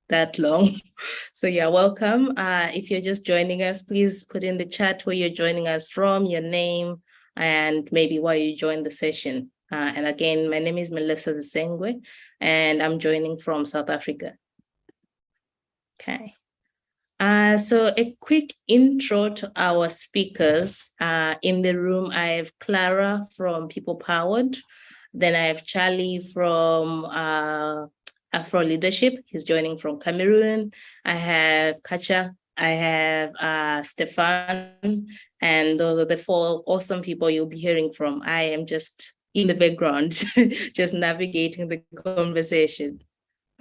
that long. So yeah, welcome. If you're just joining us, please put in the chat where you're joining us from, your name, and maybe why you joined the session. And again, my name is Melissa Zisengwe, and I'm joining from South Africa. Okay. So a quick intro to our speakers. In the room, I have Clara from People Powered. Then I have Charlie from AfroLeadership. He's joining from Cameroon. I have Katya. I have Stefan. And those are the 4 awesome people you'll be hearing from. I am just in the background, just navigating the conversation.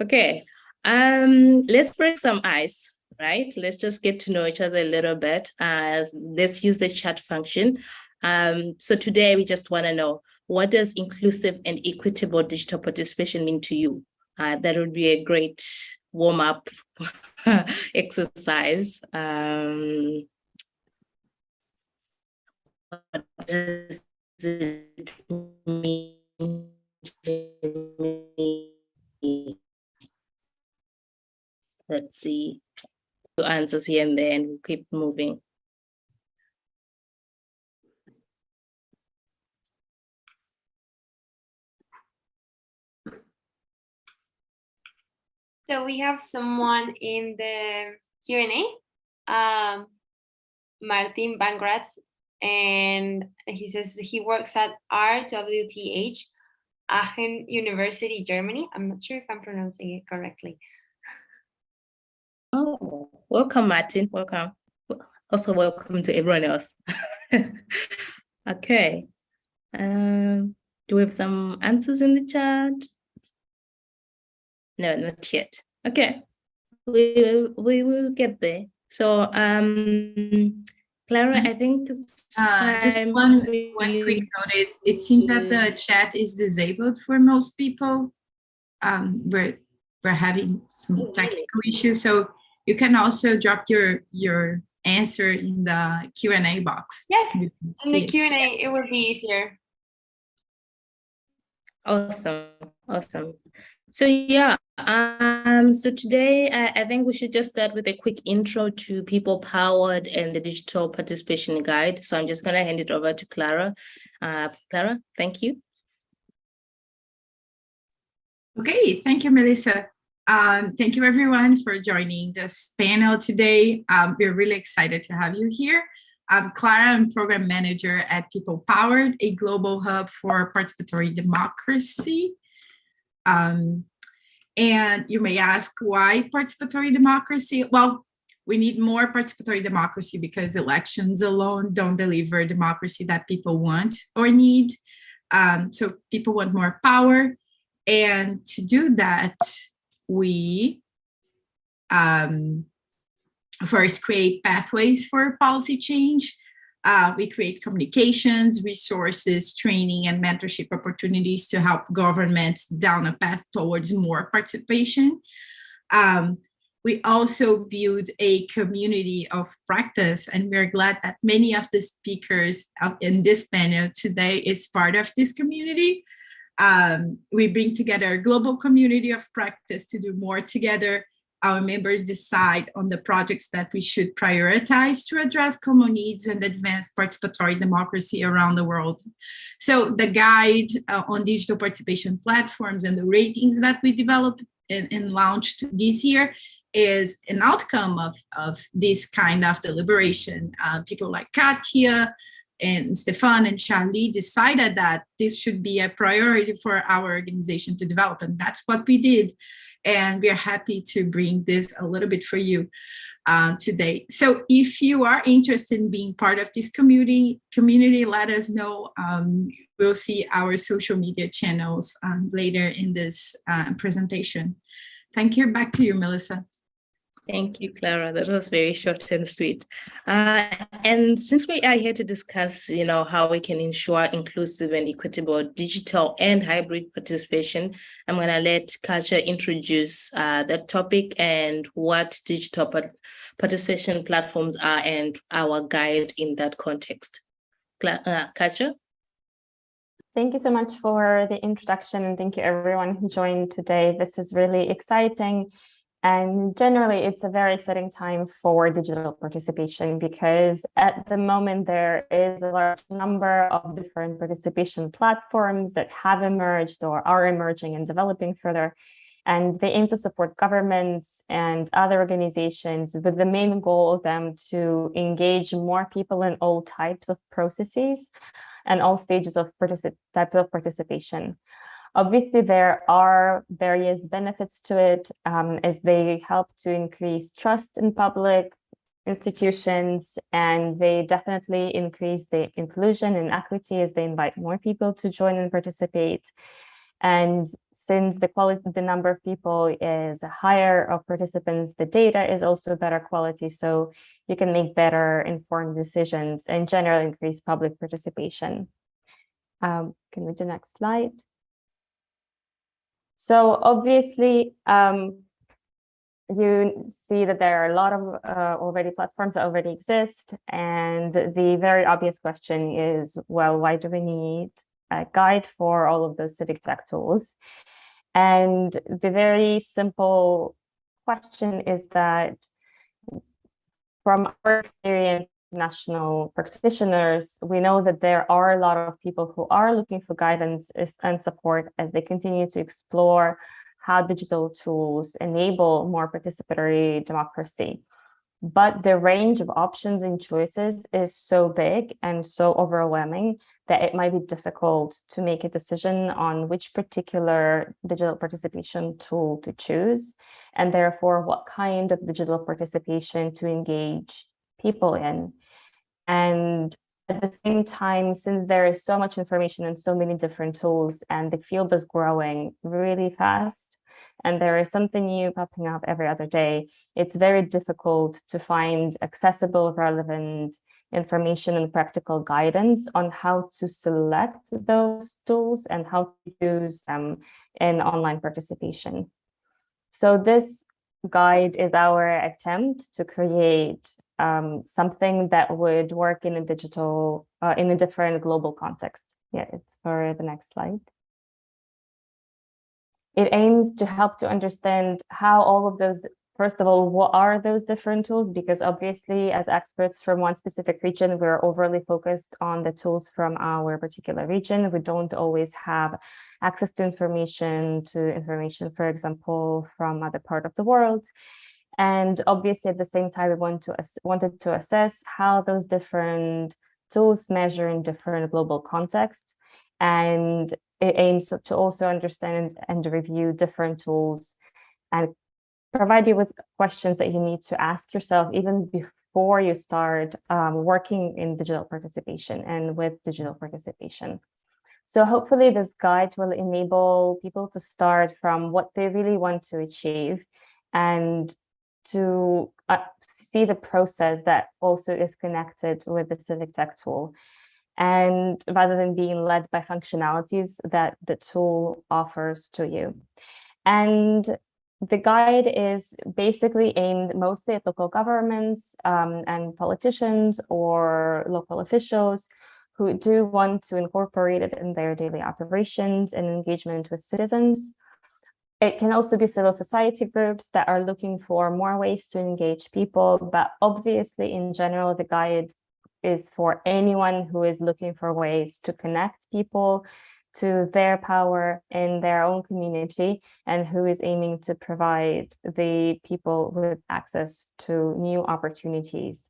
Okay, let's break some ice. Right? Let's just get to know each other a little bit. Let's use the chat function. So today we just want to know, what does inclusive and equitable digital participation mean to you? That would be a great warm-up exercise. What does it mean to me? Let's see. Answers here and there, and we'll keep moving. So we have someone in the Q&A, Martin Bangratz, and he says he works at RWTH, Aachen University, Germany. I'm not sure if I'm pronouncing it correctly. Oh, welcome, Martin. Welcome. Also, welcome to everyone else. Okay. Do we have some answers in the chat? No, not yet. Okay. We will get there. So, Clara, I think it's just one quick notice. It seems that the chat is disabled for most people. We're having some technical issues, so you can also drop your answer in the Q&A box. Yes, in the Q&A, it would be easier. Awesome, awesome. So yeah, so today I think we should just start with a quick intro to People Powered and the Digital Participation Guide. So I'm just going to hand it over to Clara. Clara, thank you. Okay, thank you, Melissa. Thank you everyone for joining this panel today. We're really excited to have you here. I'm Clara, I'm Program Manager at People Powered, a global hub for participatory democracy. And you may ask, why participatory democracy? Well, we need more participatory democracy because elections alone don't deliver democracy that people want or need. So people want more power. And to do that, we first create pathways for policy change. We create communications, resources, training, and mentorship opportunities to help governments down a path towards more participation. We also build a community of practice, and we're glad that many of the speakers in this panel today is part of this community. We bring together a global community of practice to do more together. Our members decide on the projects that we should prioritize to address common needs and advance participatory democracy around the world. So the guide on digital participation platforms and the ratings that we developed and launched this year is an outcome of this kind of deliberation. People like Katya and Stefan and Charlie decided that this should be a priority for our organization to develop, and that's what we did. And we are happy to bring this a little bit for you today. So if you are interested in being part of this community, let us know. We'll see our social media channels later in this presentation. Thank you. Back to you, Melissa. Thank you, Clara. That was very short and sweet. And since we are here to discuss, how we can ensure inclusive and equitable digital and hybrid participation, I'm going to let Katya introduce that topic and what digital participation platforms are and our guide in that context. Katya? Thank you so much for the introduction, and thank you everyone who joined today. This is really exciting. And generally, it's a very exciting time for digital participation because at the moment, there is a large number of different participation platforms that have emerged or are emerging and developing further. And they aim to support governments and other organizations with the main goal of them to engage more people in all types of processes and all stages of participation. Obviously, there are various benefits to it as they help to increase trust in public institutions, and they definitely increase the inclusion and equity as they invite more people to join and participate. And since the number of people is higher of participants, the data is also better quality, so you can make better informed decisions and generally increase public participation. Can we do the next slide? So obviously, you see that there are a lot of already platforms that already exist. And the very obvious question is, well, why do we need a guide for all of those civic tech tools? And the very simple question is that from our experience, national practitioners, we know that there are a lot of people who are looking for guidance and support as they continue to explore how digital tools enable more participatory democracy. But the range of options and choices is so big and so overwhelming that it might be difficult to make a decision on which particular digital participation tool to choose, and therefore what kind of digital participation to engage people in. And at the same time, since there is so much information and so many different tools, and the field is growing really fast, and there is something new popping up every other day, it's very difficult to find accessible, relevant information and practical guidance on how to select those tools and how to use them in online participation. So this guide is our attempt to create something that would work in a digital, in a different global context. Yeah, it's for the next slide. It aims to help to understand how all of those, first of all, what are those different tools? Because obviously, as experts from one specific region, we're overly focused on the tools from our particular region. We don't always have access to information, for example, from other part of the world. And obviously, at the same time, we wanted to assess how those different tools measure in different global contexts. And it aims to also understand and review different tools and provide you with questions that you need to ask yourself even before you start working in digital participation and with digital participation. So hopefully this guide will enable people to start from what they really want to achieve and to see the process that also is connected with the civic tech tool. And rather than being led by functionalities that the tool offers to you. And the guide is basically aimed mostly at local governments and politicians or local officials who do want to incorporate it in their daily operations and engagement with citizens. It can also be civil society groups that are looking for more ways to engage people, but obviously in general, the guide is for anyone who is looking for ways to connect people to their power in their own community and who is aiming to provide the people with access to new opportunities.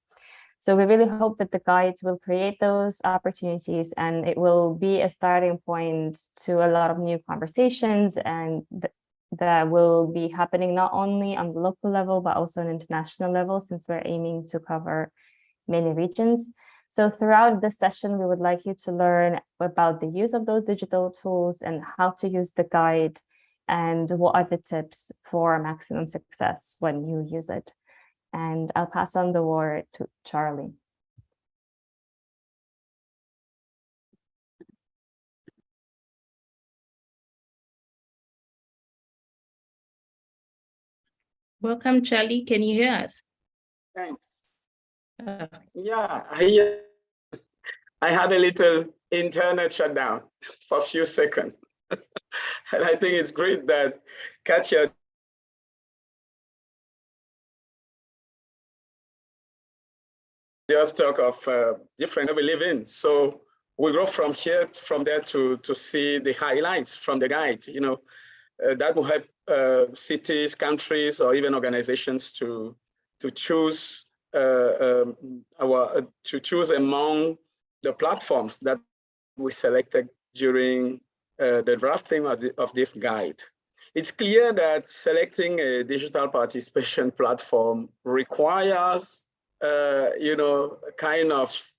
So we really hope that the guide will create those opportunities and it will be a starting point to a lot of new conversations and that will be happening not only on the local level, but also on international level, since we're aiming to cover many regions. So throughout this session, we would like you to learn about the use of those digital tools and how to use the guide and what are the tips for maximum success when you use it. And I'll pass on the word to Charlie. Welcome, Charlie. Can you hear us? Thanks. Yeah, I had a little internet shutdown for a few seconds. And I think it's great that Katya just talk of different we live in. So we go from there to see the highlights from the guide. That will help cities, countries, or even organizations to choose to choose among the platforms that we selected during the drafting of this guide. It's clear that selecting a digital participation platform requires, kind of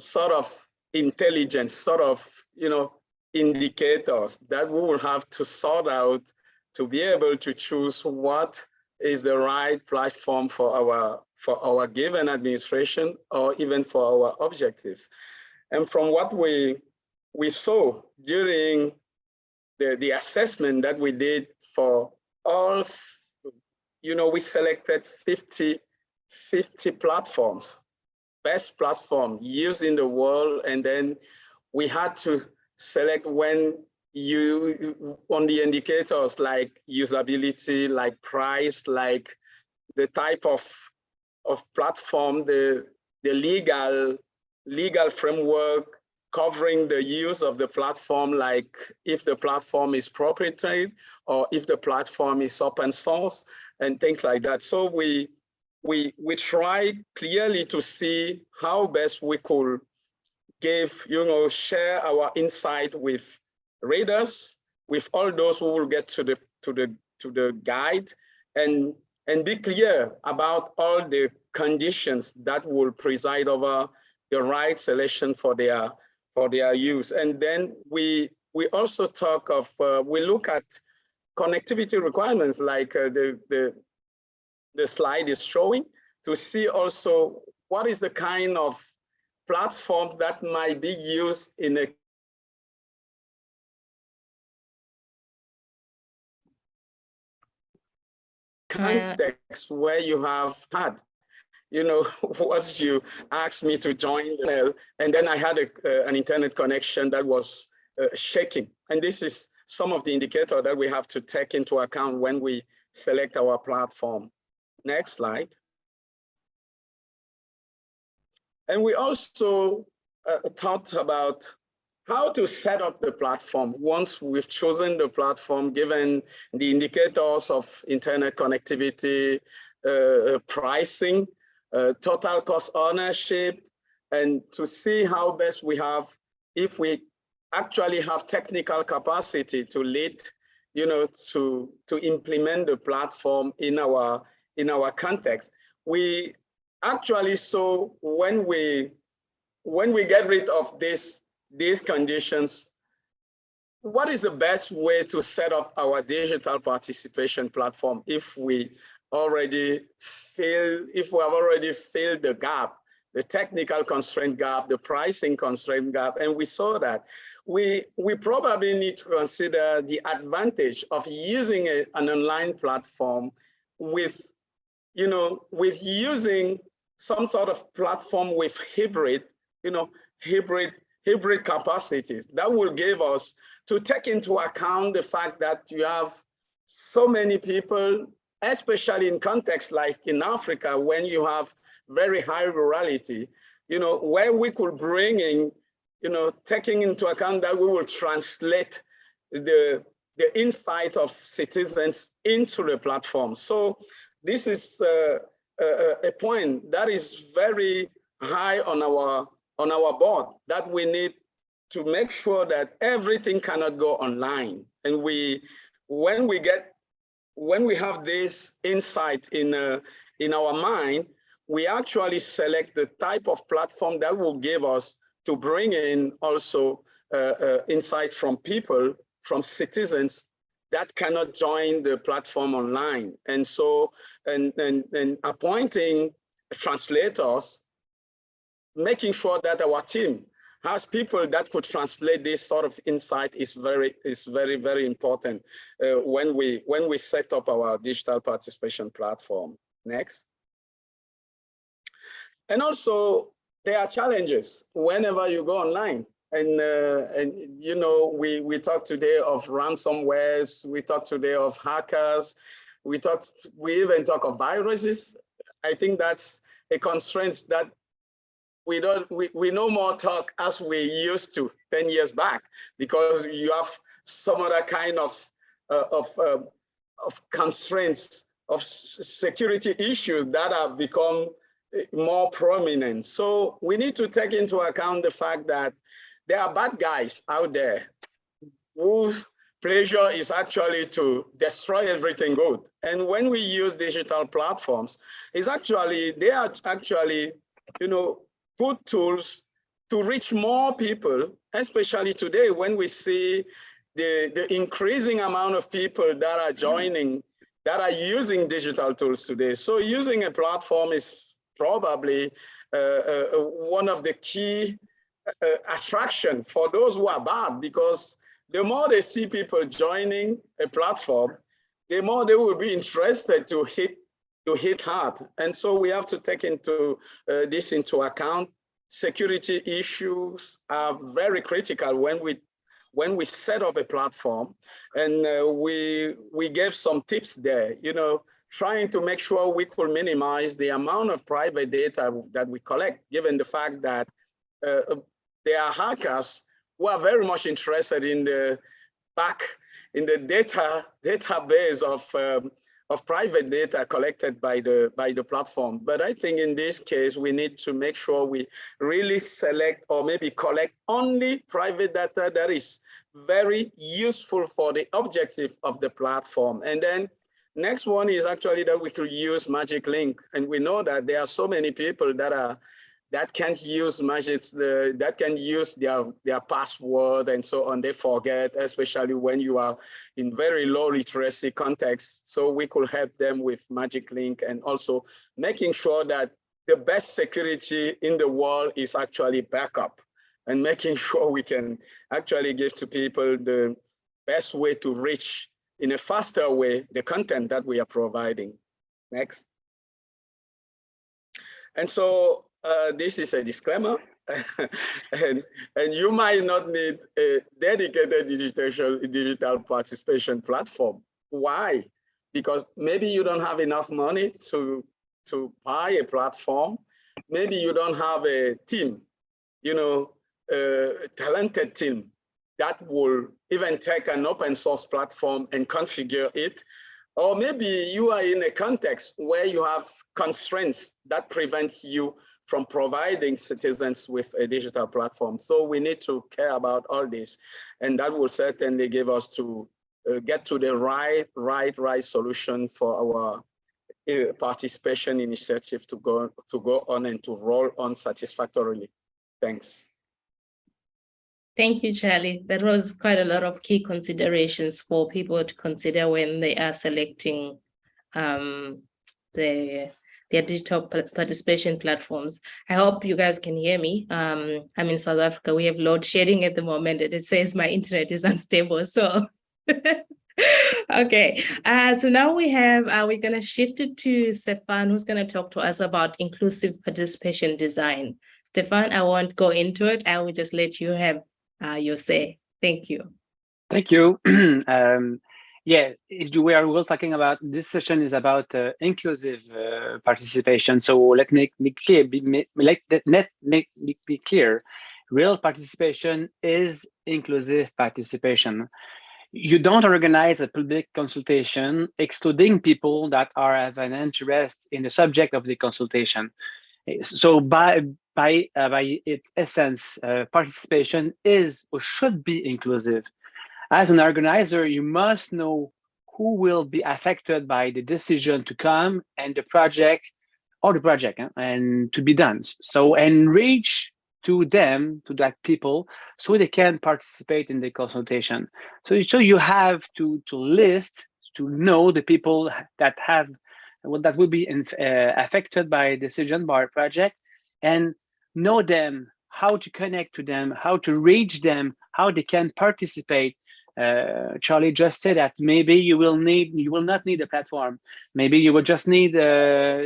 sort of intelligence, sort of, indicators that we will have to sort out to be able to choose what is the right platform for our given administration or even for our objectives. And from what we saw during the assessment that we did for all, we selected 50 platforms, best platform used in the world, and then we had to select when on the indicators like usability, like price, like the type of platform, the legal framework covering the use of the platform, like if the platform is proprietary or if the platform is open source and things like that. So we tried clearly to see how best we could give, share our insight with readers, with all those who will get to the guide, and be clear about all the conditions that will preside over the right selection for their use. And then we also talk of we look at connectivity requirements, like the slide is showing, to see also what is the kind of platform that might be used in a context where you have had, what you asked me to join the panel, and then I had an internet connection that was shaking. And this is some of the indicators that we have to take into account when we select our platform. Next slide. And we also talked about how to set up the platform once we've chosen the platform, given the indicators of internet connectivity, pricing, total cost ownership, and to see how best we have, if we actually have technical capacity to lead, to implement the platform in our context. We actually saw when we get rid of these conditions, what is the best way to set up our digital participation platform if we have already filled the gap, the technical constraint gap, the pricing constraint gap, and we saw that we probably need to consider the advantage of using an online platform with using some sort of platform with hybrid capacities that will give us to take into account the fact that you have so many people, especially in contexts like in Africa, when you have very high rurality, where we could bring in, taking into account that we will translate the insight of citizens into the platform. So this is a point that is very high on our board, that we need to make sure that everything cannot go online. And when we have this insight in our mind, we actually select the type of platform that will give us to bring in also insight from people, from citizens that cannot join the platform online. And so, and appointing translators, making sure that our team has people that could translate this sort of insight is very, very important when we set up our digital participation platform. Next. And also, there are challenges whenever you go online. And we talk today of ransomwares, we talk today of hackers, we even talk of viruses. I think that's a constraint that we no more talk as we used to 10 years back, because you have some other kind of constraints, of security issues that have become more prominent. So we need to take into account the fact that there are bad guys out there whose pleasure is actually to destroy everything good. And when we use digital platforms, they are actually, good tools to reach more people, especially today when we see the increasing amount of people that are joining, that are using digital tools today. So using a platform is probably one of the key attraction for those who are bad, because the more they see people joining a platform, the more they will be interested to hit hard. And so we have to take this into account. Security issues are very critical when we set up a platform, and we gave some tips there, trying to make sure we could minimize the amount of private data that we collect, given the fact that there are hackers who are very much interested in the database of private data collected by the platform. But I think in this case, we need to make sure we really select or maybe collect only private data that is very useful for the objective of the platform. And then next one is actually that we could use Magic Link. And we know that there are so many people that can't use Magic, that can use their password and so on. They forget, especially when you are in very low literacy context. So we could help them with Magic Link, and also making sure that the best security in the world is actually backup, and making sure we can actually give to people the best way to reach in a faster way the content that we are providing. Next. And so this is a disclaimer, and you might not need a dedicated digital participation platform. Why? Because maybe you don't have enough money to buy a platform. Maybe you don't have a team, a talented team that will even take an open source platform and configure it. Or maybe you are in a context where you have constraints that prevent you from providing citizens with a digital platform. So we need to care about all this, and that will certainly give us to get to the right solution for our participation initiative to go on and to roll on satisfactorily. Thanks. Thank you, Charlie. That was quite a lot of key considerations for people to consider when they are selecting their digital participation platforms. I hope you guys can hear me. I'm in South Africa. We have load shedding at the moment, and it says my internet is unstable. So, okay. So now we're going to shift it to Stefan, who's going to talk to us about inclusive participation design. Stefan, I won't go into it. I will just let you have your say. Thank you. Thank you. Yeah, we are talking about, this session is about inclusive participation. So let me be clear. Real participation is inclusive participation. You don't organize a public consultation excluding people that have an interest in the subject of the consultation. So by its essence, participation is or should be inclusive. As an organizer, you must know who will be affected by the decision to come and the project and to be done. So, and reach to them, to that people, so they can participate in the consultation. So you have to list, to know the people that will be affected by a decision by a project, and know them, how to connect to them, how to reach them, how they can participate. Charlie just said that maybe you will not need a platform. Maybe you will just need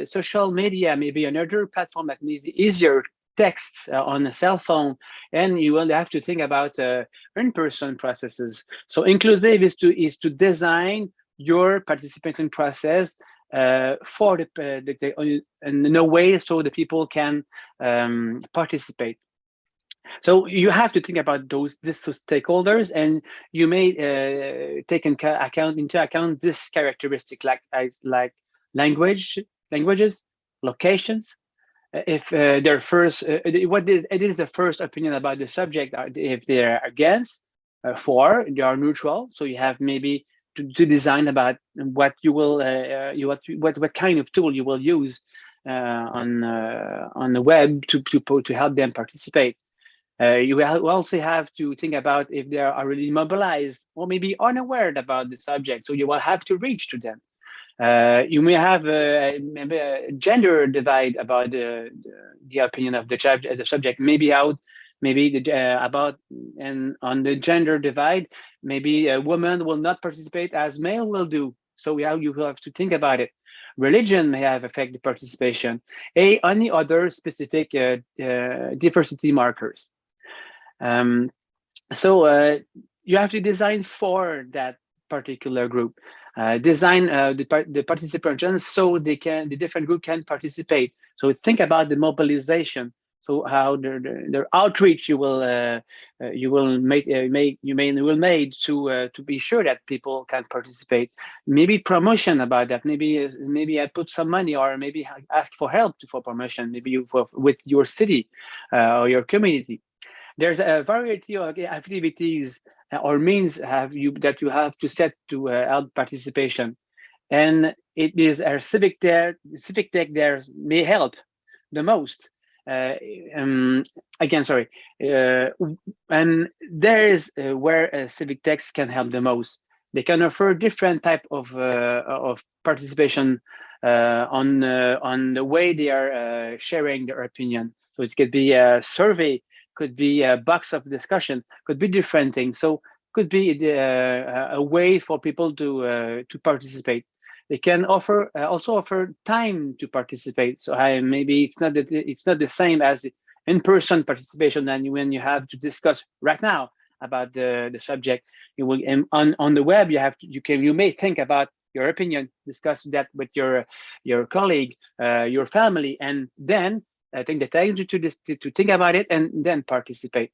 social media, maybe another platform that needs easier texts on a cell phone, and you will have to think about in-person processes. So inclusive is to design your participation process in a way so the people can participate. So you have to think about these two stakeholders, and you may take into account this characteristic like languages, locations. If their first, it is the first opinion about the subject. If they're against, for, they are neutral. So you have maybe to design about what you will, what kind of tool you will use on the web to help them participate. You will also have to think about if they are already mobilized or maybe unaware about the subject. So you will have to reach to them. You may have maybe a gender divide about the opinion of the subject. Maybe on the gender divide, maybe a woman will not participate as male will do. So you will have to think about it. Religion may have affected participation. Any other specific diversity markers. So you have to design for that particular group. Design the participants so the different group can participate. So think about the mobilization. So how their outreach you will make to be sure that people can participate. Maybe promotion about that. Maybe I put some money, or maybe ask for help for promotion. Maybe with your city or your community. There's a variety of activities or means that you have to set to help participation, and it is our civic tech there may help the most. And there is where civic techs can help the most. They can offer different type of participation on the way they are sharing their opinion. So it could be a survey, could be a box of discussion, could be different things. So could be a way for people to participate. They can also offer time to participate. So maybe it's not the same as in-person participation than when you have to discuss right now about the subject. You will on the web. You may think about your opinion, discuss that with your colleague, your family, and then take the time to think about it and then participate.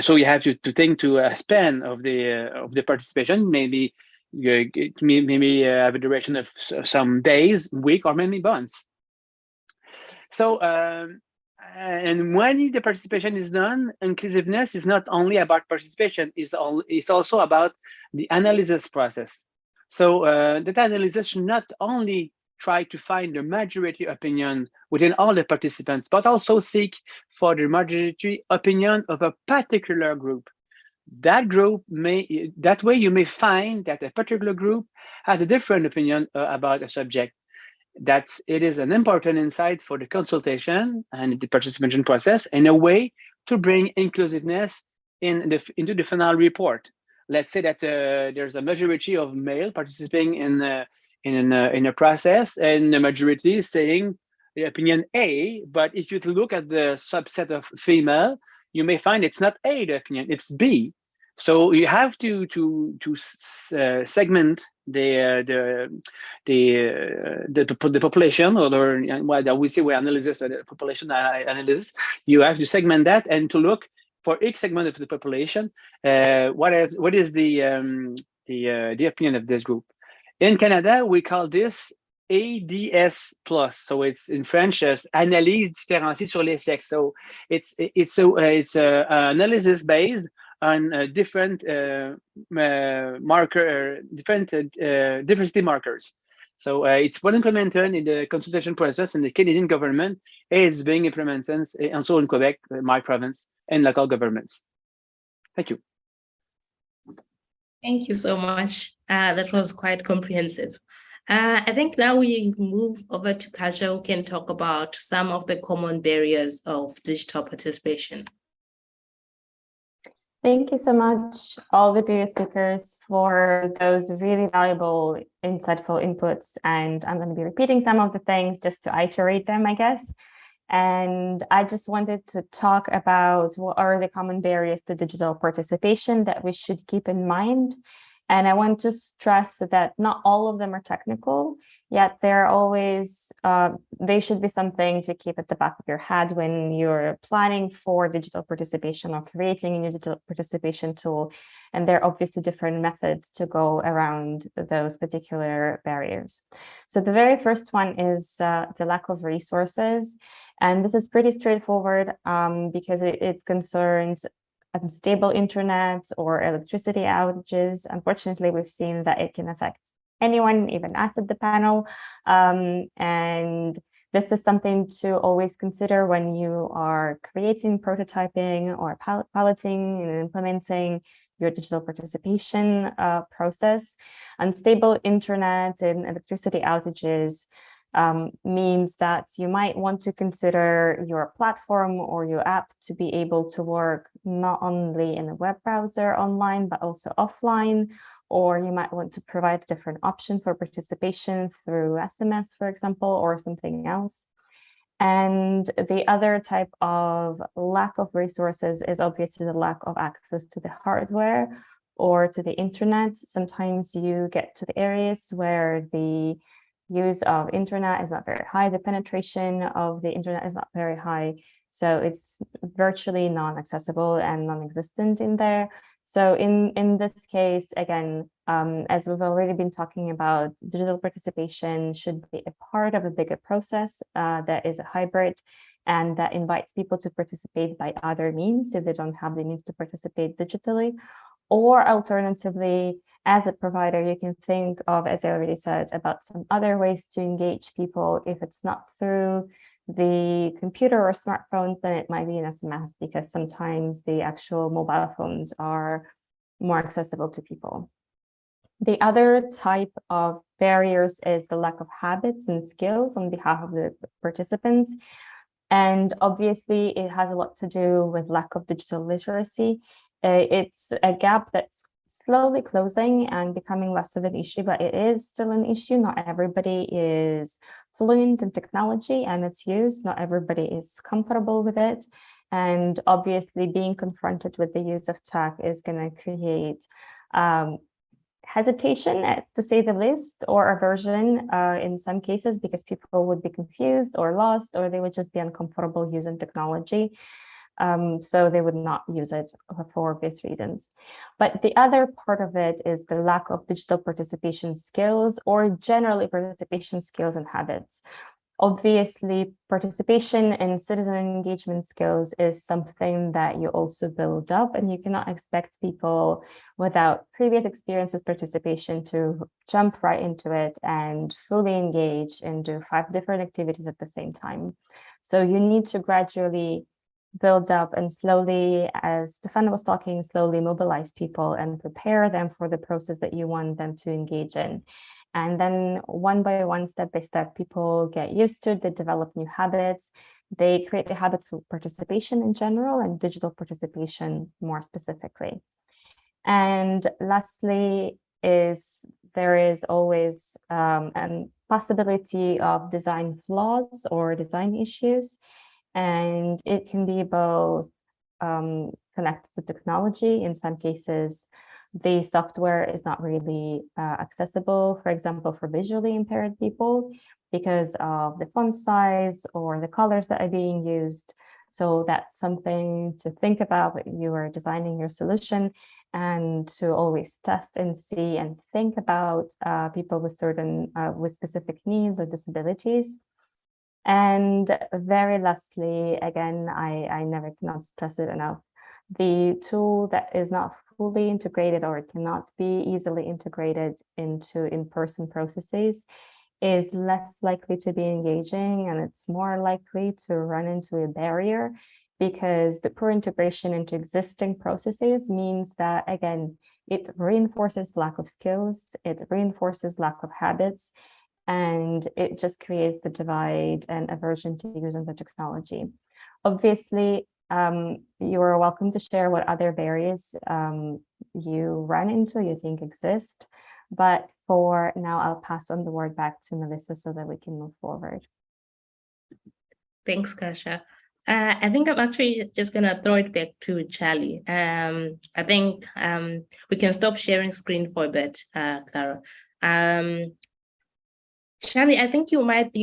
So you have to think to a span of the participation. Maybe have a duration of some days, week, or maybe months. So and when the participation is done, inclusiveness is not only about participation; it's also about the analysis process. So that analysis should not only try to find the majority opinion within all the participants, but also seek for the majority opinion of a particular group. That way you may find that a particular group has a different opinion about a subject. It is an important insight for the consultation and the participation process, and a way to bring inclusiveness into the final report. Let's say that there's a majority of male participating in a process, and the majority is saying the opinion A. But if you look at the subset of female, you may find it's not A, the opinion, it's B. So you have to segment the population, or what we say we analysis the population analysis. You have to segment that and to look for each segment of the population. What is the opinion of this group? In Canada, we call this ADS+. So it's in French as analyse différenciée sur les sexes. So it's analysis based on different diversity markers. So it's well implemented in the consultation process in the Canadian government. It's being implemented also in Quebec, my province, and local governments. Thank you. Thank you so much. That was quite comprehensive. I think now we move over to Katya, who can talk about some of the common barriers of digital participation. Thank you so much, all the previous speakers, for those really valuable, insightful inputs. And I'm going to be repeating some of the things just to iterate them, I guess. And I just wanted to talk about what are the common barriers to digital participation that we should keep in mind. And I want to stress that not all of them are technical, yet they're always, they should be something to keep at the back of your head when you're planning for digital participation or creating a new digital participation tool. And there are obviously different methods to go around those particular barriers. So the very first one is the lack of resources. And this is pretty straightforward because it concerns unstable internet or electricity outages. Unfortunately, we've seen that it can affect anyone, even us at the panel. And this is something to always consider when you are creating, prototyping, or piloting and implementing your digital participation process. Unstable internet and electricity outages means that you might want to consider your platform or your app to be able to work not only in a web browser online, but also offline, or you might want to provide a different option for participation through SMS, for example, or something else. And the other type of lack of resources is obviously the lack of access to the hardware or to the internet. Sometimes you get to the areas where the use of internet is not very high, the penetration of the internet is not very high, so it's virtually non-accessible and non-existent in there. So in this case, again, as we've already been talking about, digital participation should be a part of a bigger process that is a hybrid and that invites people to participate by other means if they don't have the means to participate digitally. Or alternatively, as a provider, you can think of, as I already said, about some other ways to engage people. If it's not through the computer or smartphones, then it might be an SMS, because sometimes the actual mobile phones are more accessible to people. The other type of barriers is the lack of habits and skills on behalf of the participants. And obviously, it has a lot to do with lack of digital literacy. It's a gap that's slowly closing and becoming less of an issue, but it is still an issue. Not everybody is fluent in technology and its use. Not everybody is comfortable with it. And obviously, being confronted with the use of tech is going to create hesitation, to say the least, or aversion in some cases, because people would be confused or lost, or they would just be uncomfortable using technology. So they would not use it for obvious reasons. But the other part of it is the lack of digital participation skills, or generally participation skills and habits. Obviously, participation and citizen engagement skills is something that you also build up, and you cannot expect people without previous experience with participation to jump right into it and fully engage and do 5 different activities at the same time. So you need to gradually build up and slowly, as Stefan was talking, slowly mobilize people and prepare them for the process that you want them to engage in. And then one by one, step by step, people get used to it, they develop new habits, they create the habit for participation in general and digital participation more specifically. And lastly, there is always a possibility of design flaws or design issues. And it can be both connected to technology. In some cases, the software is not really accessible, for example, for visually impaired people, because of the font size or the colors that are being used. So that's something to think about when you are designing your solution, and to always test and see and think about people with with specific needs or disabilities. And very lastly, again, I never cannot stress it enough, the tool that is not fully integrated or cannot be easily integrated into in-person processes is less likely to be engaging, and it's more likely to run into a barrier, because the poor integration into existing processes means that, again, it reinforces lack of skills, it reinforces lack of habits, and it just creates the divide and aversion to using the technology. Obviously, you are welcome to share what other barriers you run into, you think exist. But for now, I'll pass on the word back to Melissa so that we can move forward. Thanks, Kasia. I think I'm actually just gonna throw it back to Charlie. I think we can stop sharing screen for a bit, Clara. Charlie, I think you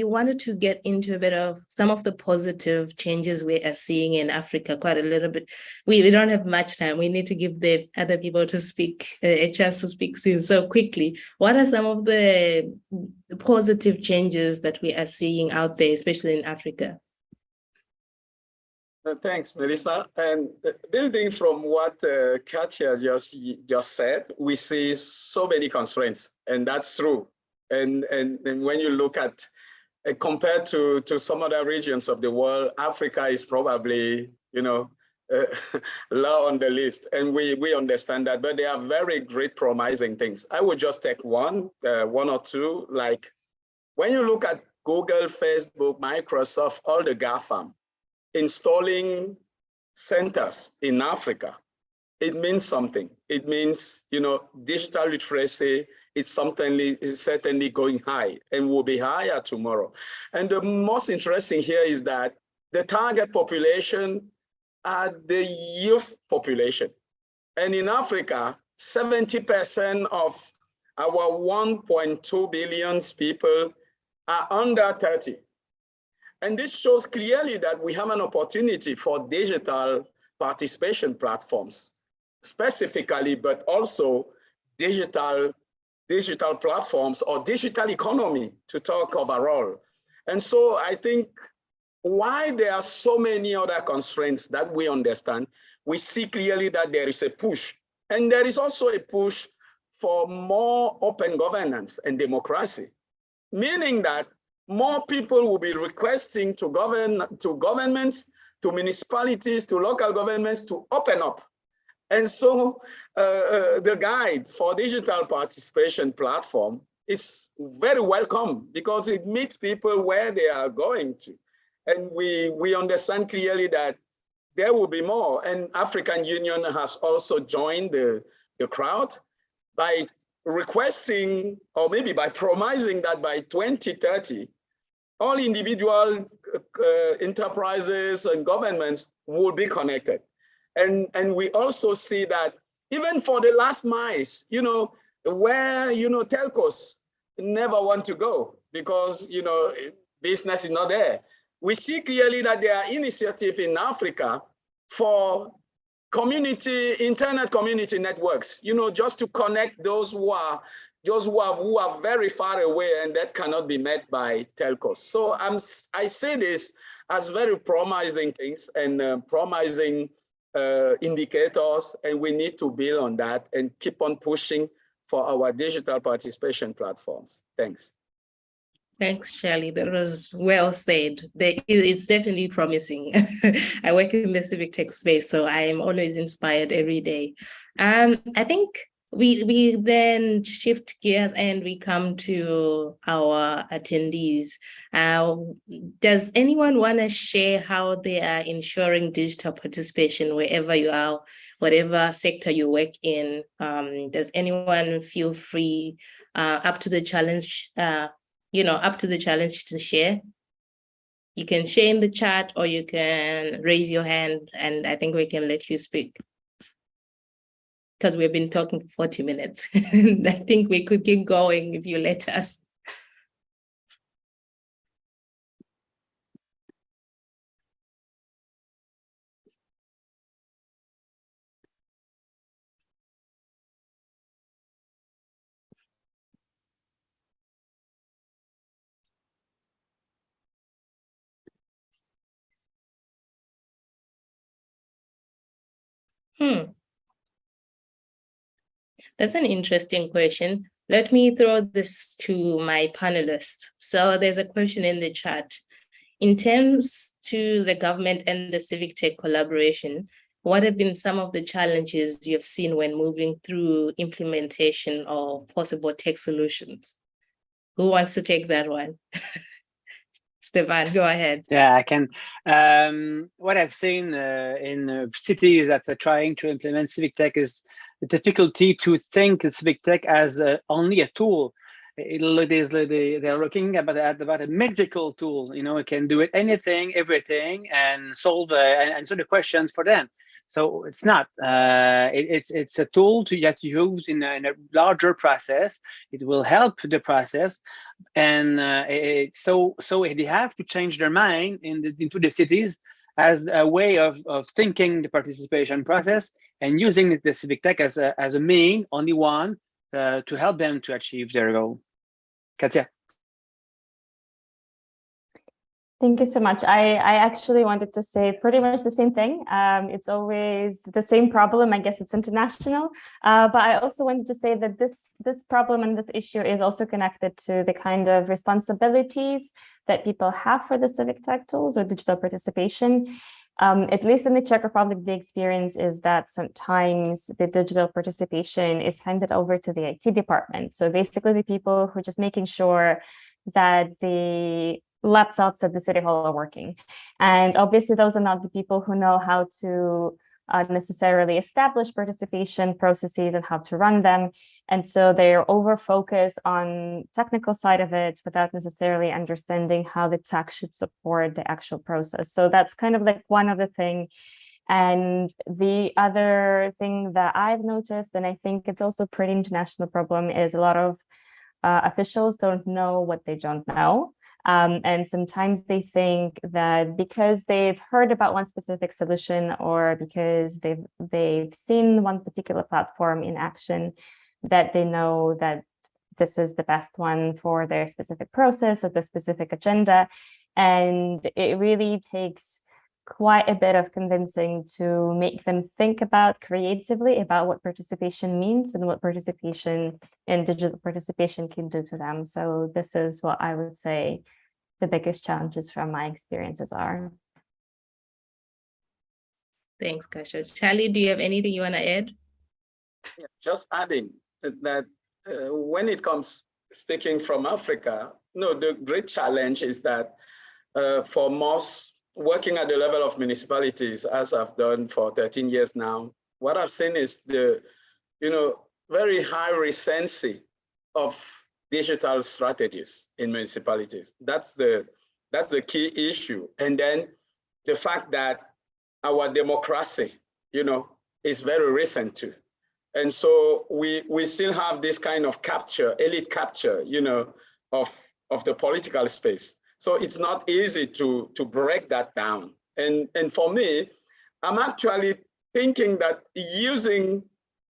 wanted to get into a bit of some of the positive changes we are seeing in Africa quite a little bit. We don't have much time. We need to give the other people to speak, a chance to speak soon. So quickly, what are some of the positive changes that we are seeing out there, especially in Africa? Thanks, Melissa. And building from what Katya just said, we see so many constraints, and that's true. And when you look at compared to some other regions of the world, Africa is probably, you know, low on the list, and we understand that. But there are very great promising things. I would just take one or two. Like when you look at Google, Facebook, Microsoft, all the GAFAM installing centers in Africa, it means something. It means, you know, digital literacy is certainly going high and will be higher tomorrow. And the most interesting here is that the target population are the youth population. And in Africa, 70% of our 1.2 billion people are under 30. And this shows clearly that we have an opportunity for digital participation platforms, specifically, but also digital platforms or digital economy to talk overall. And so I think why there are so many other constraints that we understand, we see clearly that there is a push. And there is also a push for more open governance and democracy, meaning that more people will be requesting to governments, to municipalities, to local governments to open up. And so the guide for digital participation platform is very welcome because it meets people where they are going to. And we understand clearly that there will be more. And African Union has also joined the crowd by requesting, or maybe by promising that by 2030, all individual enterprises and governments will be connected. And we also see that even for the last miles, you know, where, you know, telcos never want to go because, you know, business is not there. We see clearly that there are initiatives in Africa for internet community networks, you know, just to connect those who are very far away and that cannot be met by telcos. So I say this as very promising things and promising indicators, and we need to build on that and keep on pushing for our digital participation platforms. Thanks. Thanks, Charlie. That was well said. It's definitely promising. I work in the civic tech space, so I am always inspired every day. I think we then shift gears and we come to our attendees. Does anyone want to share how they are ensuring digital participation wherever you are, whatever sector you work in? Does anyone feel free, up to the challenge, up to the challenge to share? You can share in the chat or you can raise your hand and I think we can let you speak. Because we've been talking for 40 minutes. I think we could keep going if you let us. That's an interesting question. Let me throw this to my panelists. So there's a question in the chat. In terms to the government and the civic tech collaboration, what have been some of the challenges you've seen when moving through implementation of possible tech solutions? Who wants to take that one? Stefan, go ahead. Yeah, I can. What I've seen in cities that are trying to implement civic tech is the difficulty to think of civic tech as only a tool. They're looking about a magical tool. It can do anything, everything, and solve and answer the questions for them. So it's not. It's a tool that you use in a larger process. It will help the process, and so they have to change their mind into the cities as a way of thinking the participation process and using the civic tech as a main, only one, to help them to achieve their goal. Katya. Thank you so much. I actually wanted to say pretty much the same thing. It's always the same problem. I guess it's international. But I also wanted to say that this problem and this issue is also connected to the kind of responsibilities that people have for the civic tech tools or digital participation. At least in the Czech Republic, the experience is that sometimes the digital participation is handed over to the IT department. So basically the people who are just making sure that the laptops at the city hall are working. And obviously those are not the people who know how to necessarily establish participation processes and how to run them. And so they're over focused on technical side of it without necessarily understanding how the tech should support the actual process. So that's kind of like one of the things. And the other thing that I've noticed, and I think it's also a pretty international problem, is a lot of officials don't know what they don't know. And sometimes they think that because they've heard about one specific solution or because they've seen one particular platform in action, that they know that this is the best one for their specific process or the specific agenda. And it really takes quite a bit of convincing to make them think about creatively about what participation means and what participation in digital participation can do to them. So this is what I would say the biggest challenges from my experiences are. Thanks, Kasia. Charlie, do you have anything you want to add? Yeah, just adding that when it comes speaking from Africa, the great challenge is that for most working at the level of municipalities, as I've done for 13 years now, what I've seen is the very high recency of digital strategies in municipalities. That's the key issue. And then the fact that our democracy, is very recent too. And so we still have this kind of capture, elite capture, of the political space. So it's not easy to break that down. And for me, I'm actually thinking that using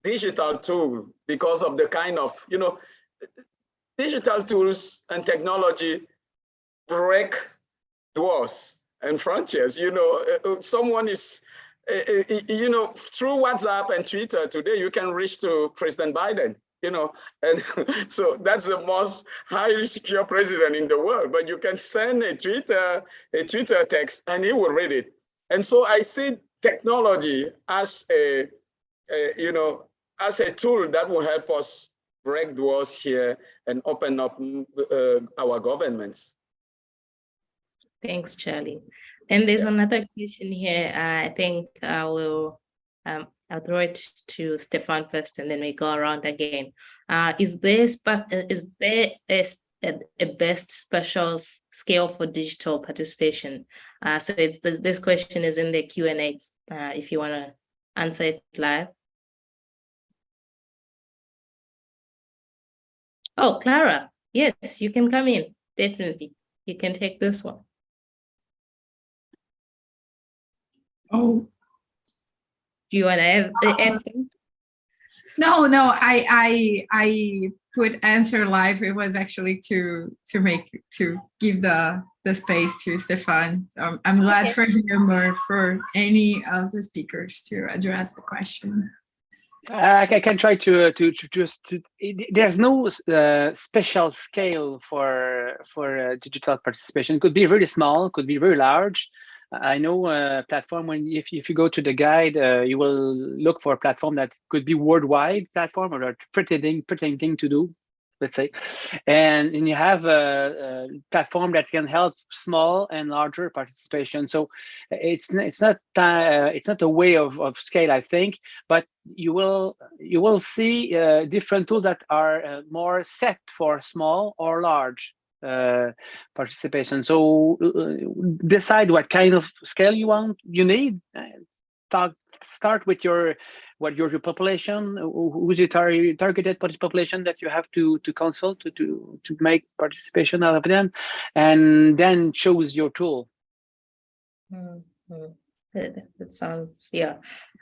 digital tool, because of the kind of, digital tools and technology break doors and frontiers. Someone is, through WhatsApp and Twitter today, you can reach to President Biden, and so that's the most highly secure president in the world, but you can send a Twitter text and he will read it. And so I see technology as a tool that will help us break doors here and open up our governments. Thanks, Charlie. And there's another question here. I think I'll throw it to Stefan first, and then we go around again. Is there a best special scale for digital participation? So this question is in the Q&A. If you want to answer it live. Oh, Clara, yes, you can come in. Definitely, you can take this one. Oh. Do you want to add something? No, I put answer live. It was actually to give the space to Stefan. So I'm glad for him or for any of the speakers to address the question. I can try to there's no special scale for digital participation. It could be really small, could be very large. I know a platform if you go to the guide, you will look for a platform that could be worldwide platform or pretending to do. let's say, and you have a platform that can help small and larger participation. So it's not a way of scale, I think, but you will see different tools that are more set for small or large participation. So decide what kind of scale you need. Start with your population, who's your targeted population that you have to consult to make participation out of them, and then choose your tool. That sounds, yeah.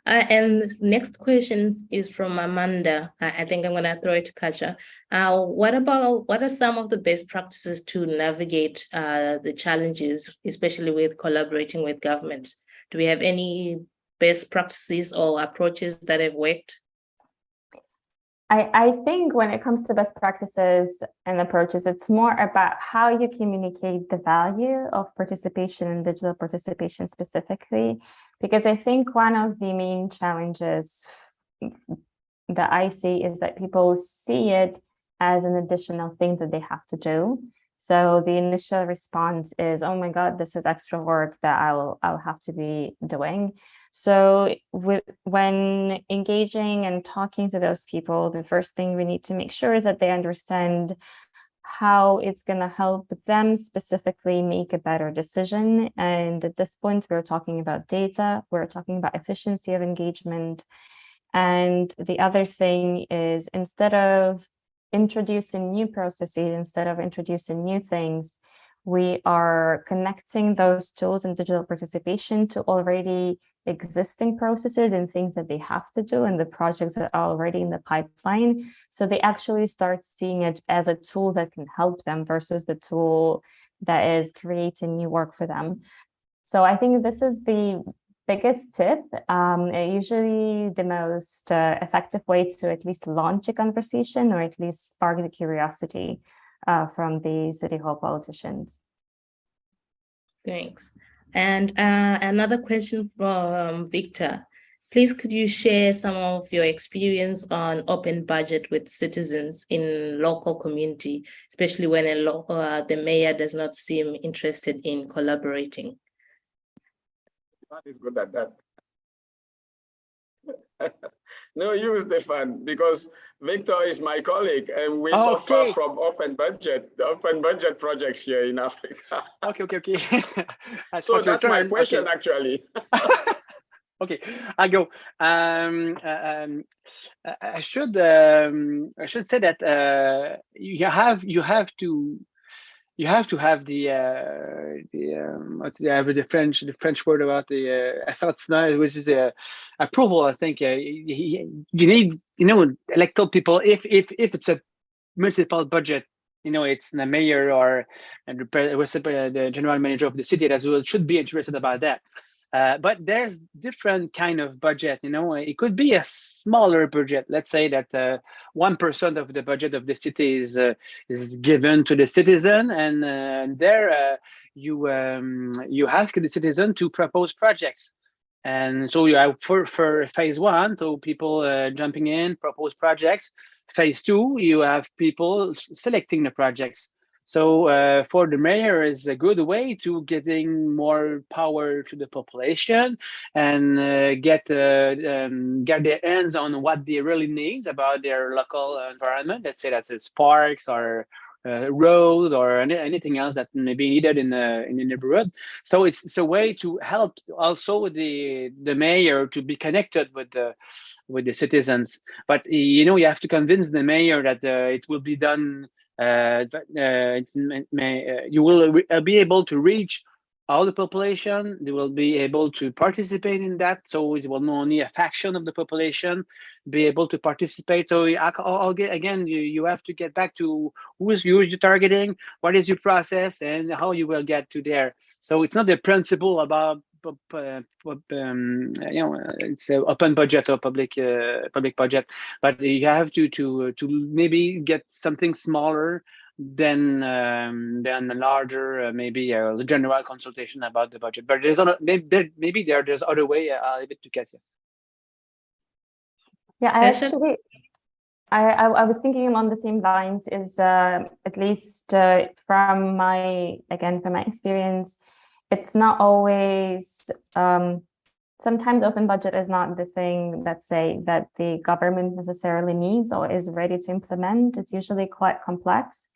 And the next question is from Amanda. I think I'm going to throw it to Katya. What are some of the best practices to navigate the challenges, especially with collaborating with government? Do we have any best practices or approaches that have worked? I think when it comes to best practices and approaches, it's more about how you communicate the value of participation and digital participation specifically, because I think one of the main challenges that I see is that people see it as an additional thing that they have to do. So the initial response is, oh my God, this is extra work that I'll have to be doing. So when engaging and talking to those people, the first thing we need to make sure is that they understand how it's going to help them specifically make a better decision. And at this point, we're talking about data, we're talking about efficiency of engagement. And the other thing is, instead of introducing new processes, instead of introducing new things, we are connecting those tools and digital participation to already existing processes and things that they have to do and the projects that are already in the pipeline. So they actually start seeing it as a tool that can help them versus the tool that is creating new work for them. So I think this is the biggest tip, usually the most effective way to at least launch a conversation or at least spark the curiosity from the City Hall politicians. Thanks. And another question from Victor. Please, could you share some of your experience on open budget with citizens in local community, especially when the mayor does not seem interested in collaborating? That is good at that. No, you, Stefan, because Victor is my colleague and we suffer from open budget projects here in Africa. Okay. So that's my question, actually. Okay, I go. I should say that you have to have the French word about the assentiment, which is the approval. I think you need, elected people. If it's a municipal budget, it's the mayor or the general manager of the city as well should be interested about that. But there's different kind of budget. It could be a smaller budget. Let's say that 1% of the budget of the city is given to the citizen, and there you ask the citizen to propose projects. And so you have for phase 1, so people jumping in, propose projects. Phase 2, you have people selecting the projects. So for the mayor is a good way to getting more power to the population and get their hands on what they really need about their local environment. Let's say that's it's parks or road or anything else that may be needed in the neighborhood. So it's a way to help also the mayor to be connected with the citizens. But you have to convince the mayor that it will be done. You will be able to reach all the population. They will be able to participate in that. So it will not only a faction of the population be able to participate. So again, you have to get back to who is you targeting, what is your process, and how you will get to there. So it's not the principle about it's an open budget or public budget, but you have to maybe get something smaller than a larger maybe a general consultation about the budget. But there's there's other way. I'll leave it to Katya. Yeah, I was thinking along the same lines is at least from my experience, it's not always sometimes open budget is not the thing that the government necessarily needs or is ready to implement. It's usually quite complex.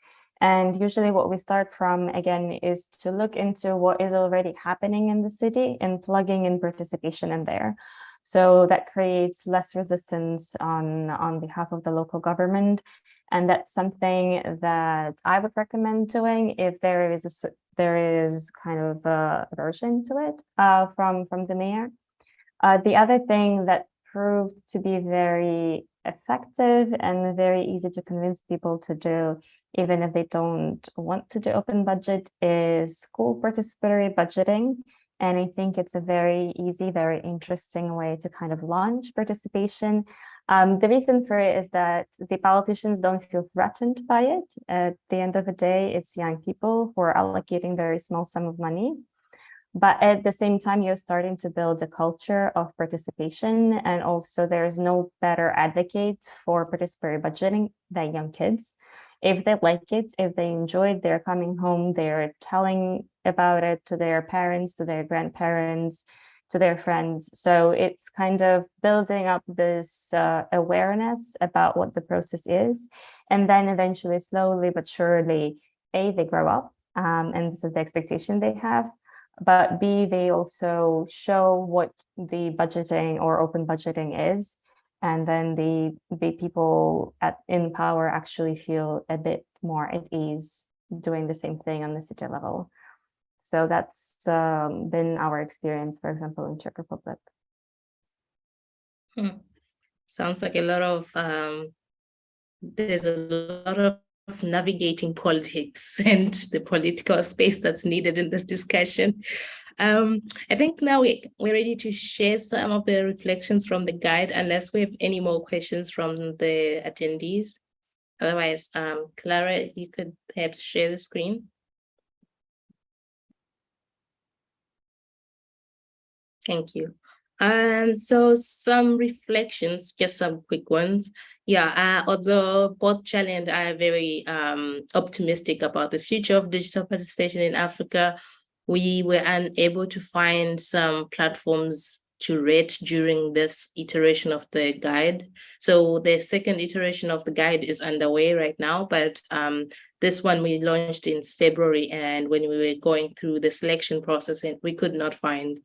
And usually what we start from, again, is to look into what is already happening in the city and plugging in participation in there. So that creates less resistance on behalf of the local government. And that's something that I would recommend doing if there is kind of a aversion to it from the mayor. The other thing that proved to be very effective and very easy to convince people to do, even if they don't want to do open budget, is school participatory budgeting. And I think it's a very easy, very interesting way to kind of launch participation. The reason for it is that the politicians don't feel threatened by it. At the end of the day, it's young people who are allocating very small sum of money. But at the same time, you're starting to build a culture of participation. And also there's no better advocate for participatory budgeting than young kids. If they like it, if they enjoy it, they're coming home, they're telling about it to their parents, to their grandparents, to their friends. So it's kind of building up this awareness about what the process is. And then eventually, slowly but surely, A, they grow up, and this is the expectation they have. But B, they also show what the budgeting or open budgeting is. And then the people in power actually feel a bit more at ease doing the same thing on the city level. So that's been our experience, for example, in Czech Republic. Sounds like a lot of, there's a lot of navigating politics and the political space that's needed in this discussion. I think now we're ready to share some of the reflections from the guide, unless we have any more questions from the attendees. Otherwise, Clara, you could perhaps share the screen. Thank you. So some reflections, just some quick ones. Yeah, although both Charlie and I are very optimistic about the future of digital participation in Africa, we were unable to find some platforms to rate during this iteration of the guide. So the second iteration of the guide is underway right now, but this one we launched in February, and when we were going through the selection process, we could not find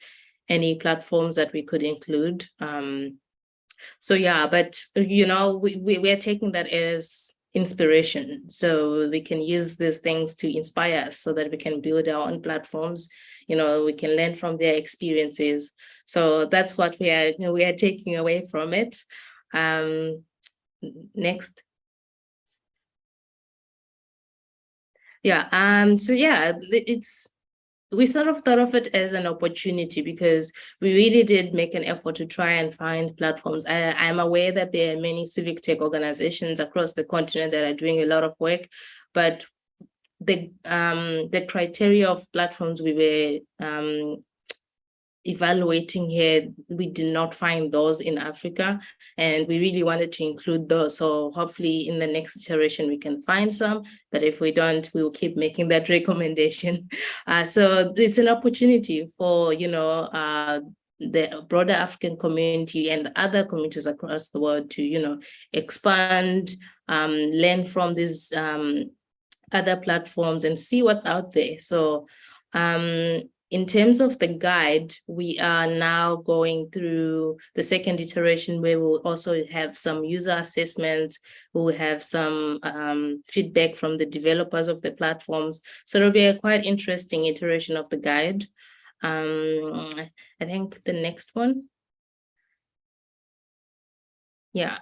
any platforms that we could include. So yeah, but we're taking that as inspiration, so we can use these things to inspire us so that we can build our own platforms. We can learn from their experiences. So that's what we are taking away from it. Next. Yeah, so yeah, we sort of thought of it as an opportunity because we really did make an effort to try and find platforms. I'm aware that there are many civic tech organizations across the continent that are doing a lot of work, but the criteria of platforms we were evaluating here, we did not find those in Africa, and we really wanted to include those. So hopefully in the next iteration we can find some, but if we don't, we will keep making that recommendation. So it's an opportunity for the broader African community and other communities across the world to expand, learn from these other platforms and see what's out there. So in terms of the guide, we are now going through the second iteration where we'll also have some user assessments, we'll have some feedback from the developers of the platforms. So it'll be a quite interesting iteration of the guide. I think the next one. Yeah,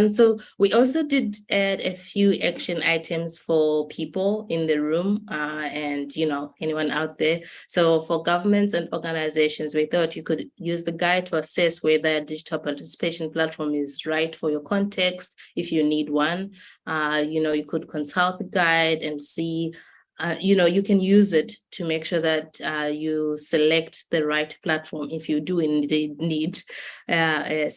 so we also did add a few action items for people in the room and anyone out there. So for governments and organizations, we thought you could use the guide to assess whether a digital participation platform is right for your context. If you need one, you could consult the guide and see you can use it to make sure that you select the right platform if you do indeed need a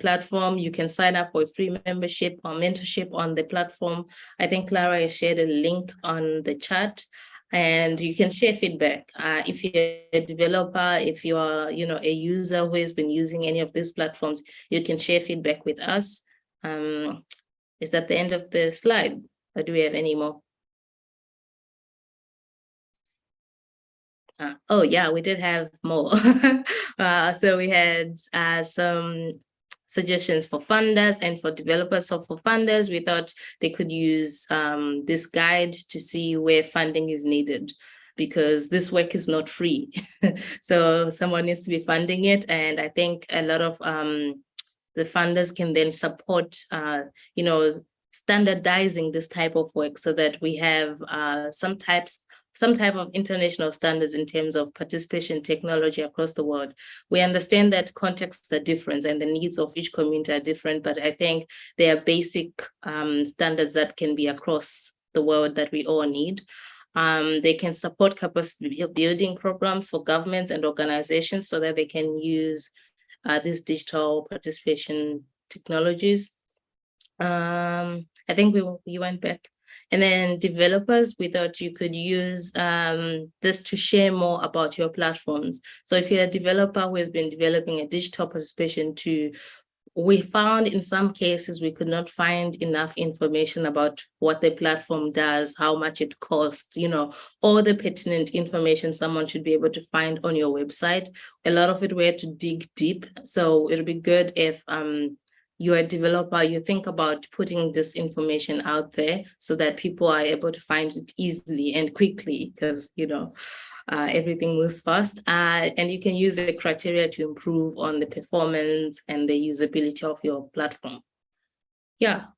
platform. You can sign up for a free membership or mentorship on the platform. I think Clara has shared a link on the chat, and you can share feedback. If you're a developer, if you are a user who has been using any of these platforms, you can share feedback with us. Is that the end of the slide, or do we have any more? Oh yeah, we did have more. So we had some suggestions for funders and for developers. So for funders, we thought they could use this guide to see where funding is needed, because this work is not free. So someone needs to be funding it. And I think a lot of the funders can then support, standardizing this type of work so that we have some type of international standards in terms of participation technology across the world. We understand that contexts are different and the needs of each community are different, but I think there are basic standards that can be across the world that we all need. They can support capacity building programs for governments and organizations so that they can use these digital participation technologies. I think we went back. And then developers, we thought you could use this to share more about your platforms. So if you're a developer who has been developing a digital participation tool, we found in some cases we could not find enough information about what the platform does, how much it costs, all the pertinent information someone should be able to find on your website. A lot of it we had to dig deep. So it'll be good if you're a developer, you think about putting this information out there so that people are able to find it easily and quickly, because, everything moves fast. And you can use the criteria to improve on the performance and the usability of your platform. Yeah.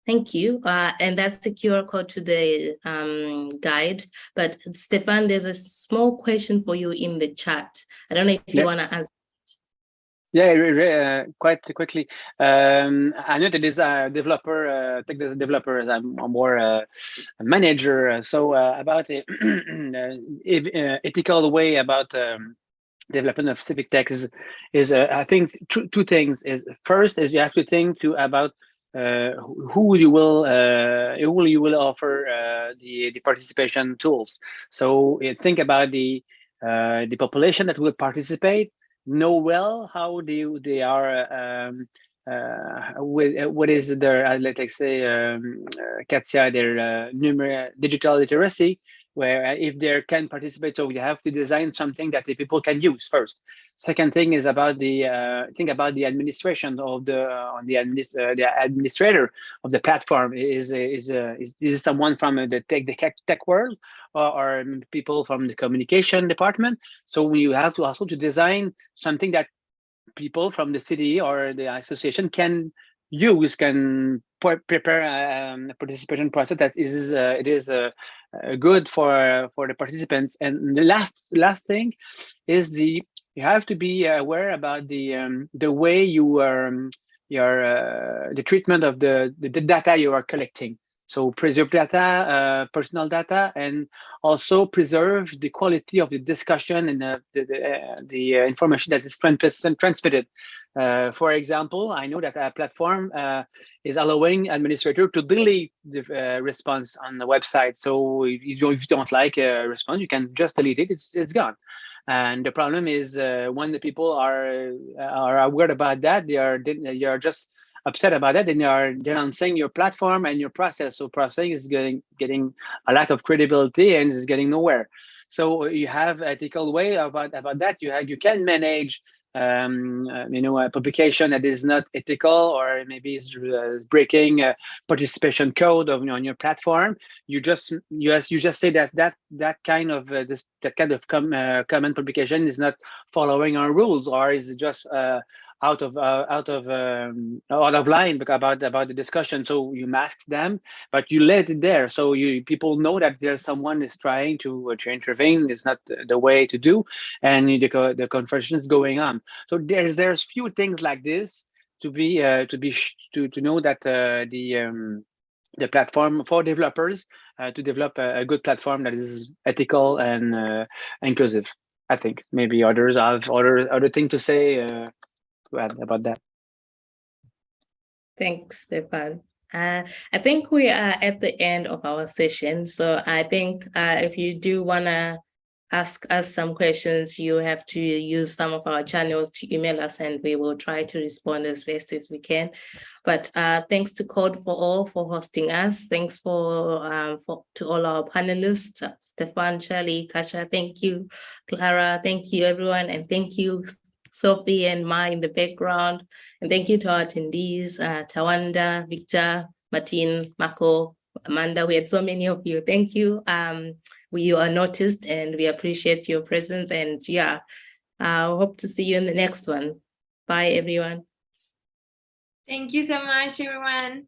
Thank you. And that's the QR code to the guide. But Stefan, there's a small question for you in the chat. I don't know if you want to answer. Yeah, quite quickly. I know that this developer, tech developer, I'm more a manager. So about the ethical way about development of civic tech is I think two things. First is you have to think about who you will offer the participation tools. So think about the population that will participate. Know well how they are what is their let's say Katya, their digital literacy, where if they can participate, so you have to design something that the people can use first. Second thing is about the think about the administration of the administrator of the platform. Is someone from the tech world or people from the communication department? So you have to also to design something that people from the city or the association can use, can prepare a participation process that is good for the participants. And the last thing is you have to be aware about the way you are the treatment of the data you are collecting. So preserve data, personal data, and also preserve the quality of the discussion and the information that is transmitted. For example, I know that a platform is allowing administrator to delete the response on the website. So if you don't like a response, you can just delete it. It's gone. And the problem is when the people are aware about that, they are just upset about that, and they are denouncing your platform and your process. So processing is getting a lack of credibility and is getting nowhere. So you have ethical way about that. You can manage a publication that is not ethical, or maybe is breaking participation code on your platform. You just say that kind of comment publication is not following our rules, or is just out of line about the discussion. So you mask them, but you let it there, so people know that there's someone is trying to intervene. It's not the way to do, and the conversation is going on. So there's few things like this to know that the platform for developers to develop a good platform that is ethical and inclusive. I think maybe others have other thing to say to add about that. Thanks, Stefan. I think we are at the end of our session. So I think if you do want to ask us some questions, you have to use some of our channels to email us, and we will try to respond as best as we can. But thanks to Code for All for hosting us. Thanks to all our panelists, Stefan, Charlie, Katya, thank you, Clara, thank you everyone, and thank you Sophie and Ma in the background. And thank you to our attendees, Tawanda, Victor, Martin, Marco, Amanda. We had so many of you. Thank you. You are noticed and we appreciate your presence. And yeah, I hope to see you in the next one. Bye, everyone. Thank you so much, everyone.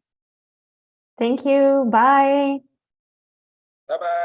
Thank you. Bye. Bye-bye.